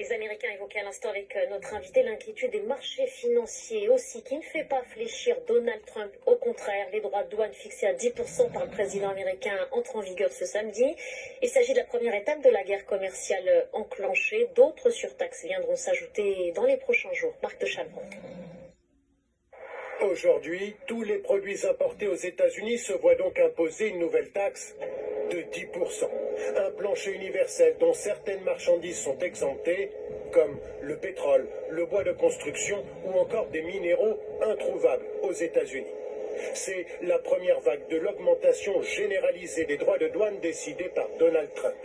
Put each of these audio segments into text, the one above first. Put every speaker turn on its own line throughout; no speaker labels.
Les Américains évoquaient à l'instant avec notre invité l'inquiétude des marchés financiers aussi, qui ne fait pas fléchir Donald Trump. Au contraire, les droits de douane fixés à 10% par le président américain entrent en vigueur ce samedi. Il s'agit de la première étape de la guerre commerciale enclenchée. D'autres surtaxes viendront s'ajouter dans les prochains jours. Marc de Chalmont.
Aujourd'hui, tous les produits importés aux États-Unis se voient donc imposer une nouvelle taxe de 10%. Un plancher universel dont certaines marchandises sont exemptées, comme le pétrole, le bois de construction ou encore des minéraux introuvables aux États-Unis. C'est la première vague de l'augmentation généralisée des droits de douane décidée par Donald Trump.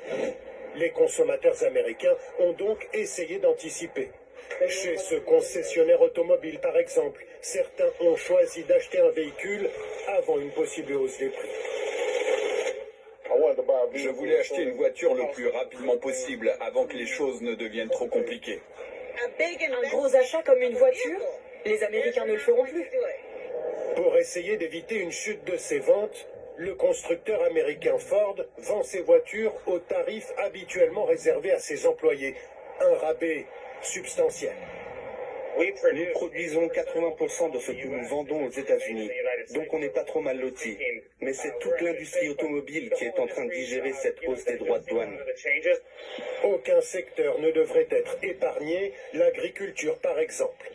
Les consommateurs américains ont donc essayé d'anticiper. Chez ce concessionnaire automobile, par exemple, certains ont choisi d'acheter un véhicule avant une possible hausse des prix.
Je voulais acheter une voiture le plus rapidement possible avant que les choses ne deviennent trop compliquées.
Un gros achat comme une voiture, les Américains ne le feront plus.
Pour essayer d'éviter une chute de ses ventes, le constructeur américain Ford vend ses voitures au tarif habituellement réservé à ses employés. Un rabais substantiel.
Nous produisons 80% de ce que nous vendons aux États-Unis, donc on n'est pas trop mal lotis. Mais c'est toute l'industrie automobile qui est en train de digérer cette hausse des droits de douane.
Aucun secteur ne devrait être épargné, l'agriculture par exemple.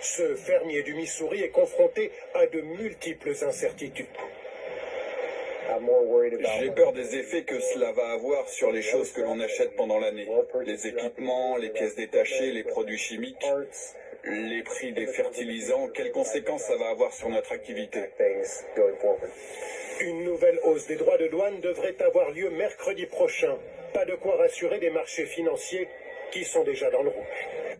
Ce fermier du Missouri est confronté à de multiples incertitudes.
J'ai peur des effets que cela va avoir sur les choses que l'on achète pendant l'année. Les équipements, les pièces détachées, les produits chimiques, les prix des fertilisants, quelles conséquences ça va avoir sur notre activité.
Une nouvelle hausse des droits de douane devrait avoir lieu mercredi prochain. Pas de quoi rassurer des marchés financiers qui sont déjà dans le rouge.